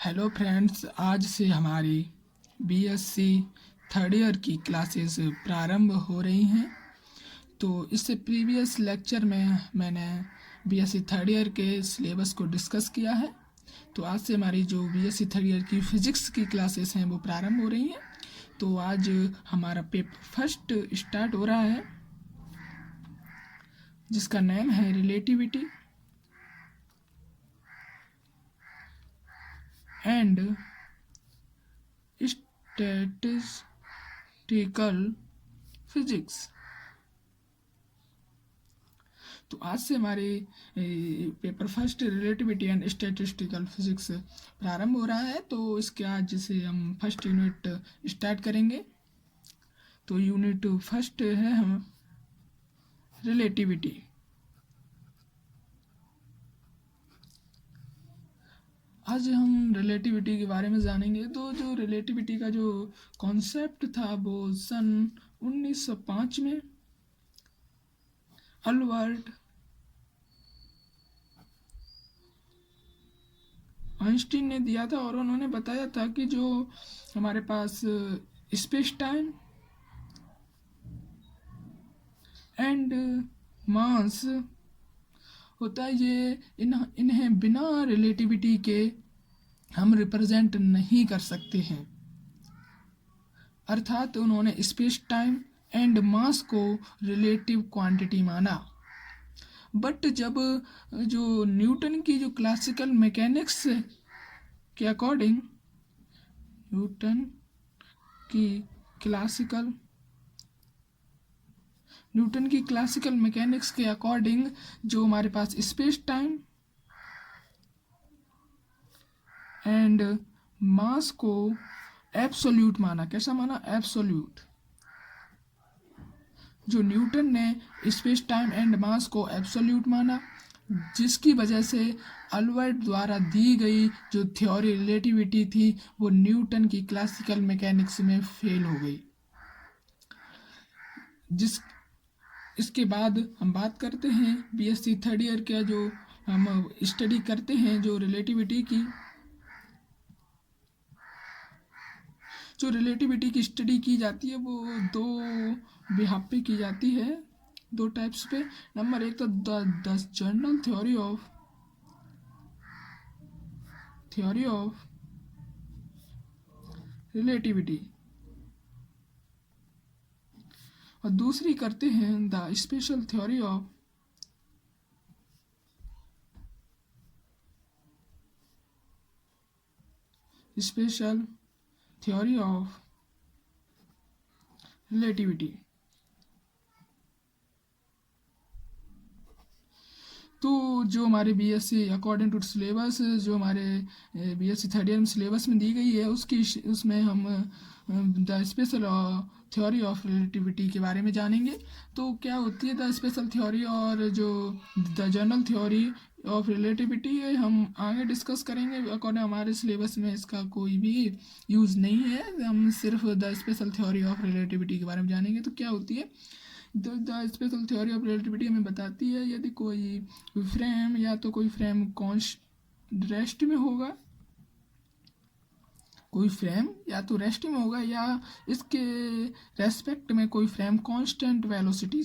Hello friends, आज से हमारी बीएससी थर्ड ईयर की क्लासेस प्रारंभ हो रही हैं। तो इससे प्रीवियस लेक्चर में मैंने बीएससी थर्ड ईयर के सिलेबस को डिस्कस किया है। तो आज से हमारी जो बीएससी थर्ड ईयर की फ़िज़िक्स की क्लासेस हैं वो प्रारंभ हो रही हैं। तो आज हमारा पेपर फर्स्ट स्टार्ट हो रहा है, जिसका नेम है रिलेटिविटी एंड स्टैटिस्टिकल फिजिक्स। तो आज से हमारे paper first relativity and statistical physics प्रारंभ हो रहा है। तो इसके आज से हम फर्स्ट यूनिट स्टार्ट करेंगे। तो यूनिट फर्स्ट है हम रिलेटिविटी। आज हम रिलेटिविटी के बारे में जानेंगे। तो जो रिलेटिविटी का जो कॉन्सेप्ट था वो सन 1905 में अल्बर्ट आइंस्टीन ने दिया था, और उन्होंने बताया था कि जो हमारे पास स्पेस टाइम एंड मास होता है, ये इन्हें बिना रिलेटिविटी के हम रिप्रेजेंट नहीं कर सकते हैं। अर्थात उन्होंने स्पेस टाइम एंड मास को रिलेटिव क्वांटिटी माना। बट जब जो न्यूटन की जो क्लासिकल मैकेनिक्स के अकॉर्डिंग न्यूटन की क्लासिकल मैकेनिक्स के अकॉर्डिंग जो हमारे पास स्पेस टाइम एंड मास को एब्सोल्यूट माना। कैसा माना? एब्सोल्यूट। जो न्यूटन ने स्पेस टाइम एंड मास को एब्सोल्यूट माना, जिसकी वजह से अल्बर्ट द्वारा दी गई जो थ्योरी रिलेटिविटी थी वो न्यूटन की क्लासिकल मैकेनिक्स में फेल हो गई। इसके बाद हम बात करते हैं बीएससी थर्ड ईयर का जो हम स्टडी करते हैं जो रिलेटिविटी की। जो रिलेटिविटी की स्टडी की जाती है वो दो बिहाफ पे की जाती है, दो टाइप्स पे। नंबर एक तो the general theory of relativity, और दूसरी करते हैं the special theory of relativity. तो जो हमारे बीएससी अकॉर्डिंग टू सिलेबस, जो हमारे बीएससी थर्ड ईयर में सिलेबस में दी गई है, उसमें हम the special theory of relativity के बारे में जानेंगे। तो क्या होती है द स्पेशल थ्योरी, और जो the general theory of relativity है हम आगे डिस्कस करेंगे। अकॉर्डिंग हमारे सिलेबस में इसका कोई भी यूज़ नहीं है, हम सिर्फ the special theory of relativity के बारे में जानेंगे। तो क्या होती है the special theory of relativity? हमें बताती है यदि कोई फ्रेम या तो कोई फ्रेम रेस्ट में होगा, कोई फ्रेम या तो रेस्ट में होगा, या इसके रेस्पेक्ट में कोई फ्रेम कांस्टेंट वेलोसिटी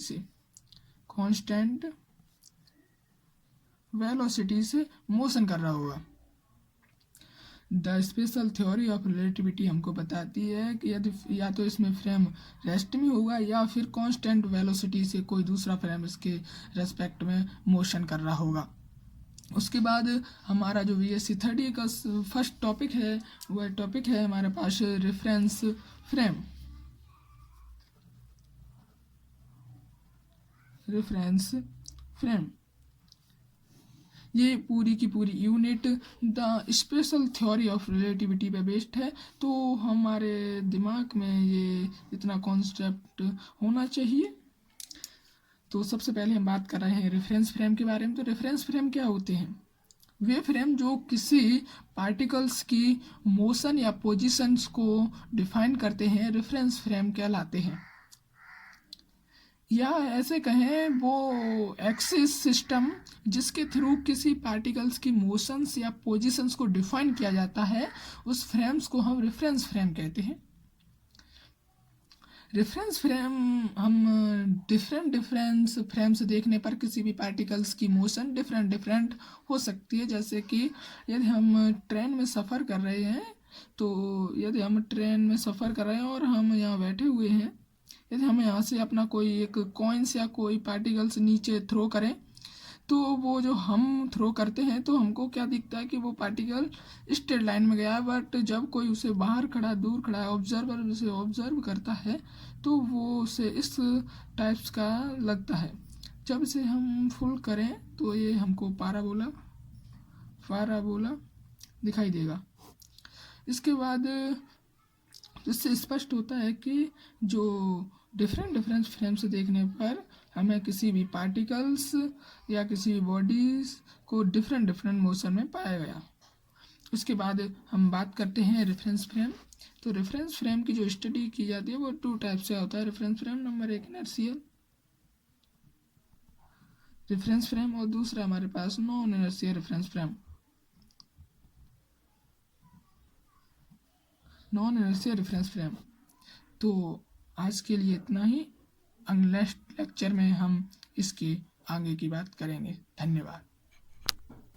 से मोशन कर रहा होगा। The special theory of relativity हमको बताती है कि यदि या तो इसमें फ्रेम रेस्ट में होगा या फिर कांस्टेंट वेलोसिटी से कोई दूसरा फ्रेम इसके रेस्पेक्ट में मोशन कर रहा होगा। उसके बाद हमारा जो बीएससी थर्ड ईयर का फर्स्ट टॉपिक है वह टॉपिक है हमारे पास रेफरेंस फ्रेम। ये पूरी की पूरी unit the special theory of relativity पे बेस्ड है। तो हमारे दिमाग में ये इतना कॉन्सेप्ट होना चाहिए। तो सबसे पहले हम बात कर रहे हैं रेफरेंस फ्रेम के बारे में। तो रेफरेंस फ्रेम क्या होते हैं? वे फ्रेम जो किसी पार्टिकल्स की मोशन या पोजीशंस को डिफाइन करते हैं रेफरेंस फ्रेम कहलाते हैं। या ऐसे कहें वो एक्सिस सिस्टम जिसके थ्रू किसी पार्टिकल्स की मोशंस या पोजीशंस को डिफाइन किया जाता है, उस फ्रेम्स को हम रेफरेंस फ्रेम कहते हैं। रेफरेंस फ्रेम हम डिफरेंस फ्रेम्स देखने पर किसी भी पार्टिकल्स की मोशन डिफरेंट हो सकती है। जैसे कि यदि हम ट्रेन में सफ़र कर रहे हैं, तो यदि हम ट्रेन में सफ़र कर रहे हैं और हम यहाँ बैठे हुए हैं, यदि हम यहाँ से अपना कोई एक कॉइन्स या कोई पार्टिकल्स नीचे थ्रो करें, तो वो जो हम थ्रो करते हैं तो हमको क्या दिखता है कि वो पार्टिकल स्ट्रेट लाइन में गया है। बट जब कोई उसे बाहर खड़ा दूर खड़ा ऑब्जर्वर उसे ऑब्जर्व करता है तो वो उसे इस टाइप्स का लगता है। जब इसे हम फुल करें तो ये हमको पाराबोला दिखाई देगा। इसके बाद इससे स्पष्ट होता है कि जो डिफरेंट फ्रेम से देखने पर हमें किसी भी पार्टिकल्स या किसी भी बॉडीज को डिफरेंट मोशन में पाया गया। उसके बाद हम बात करते हैं रेफरेंस फ्रेम। तो रेफरेंस फ्रेम की जो स्टडी की जाती है वो 2 टाइप से होता है। Reference frame number 1 inertial reference frame, और दूसरा हमारे पास non inertial reference frame. Non inertial reference frame. तो आज के लिए इतना ही। नेक्स्ट लेक्चर में हम इसके आगे की बात करेंगे। धन्यवाद।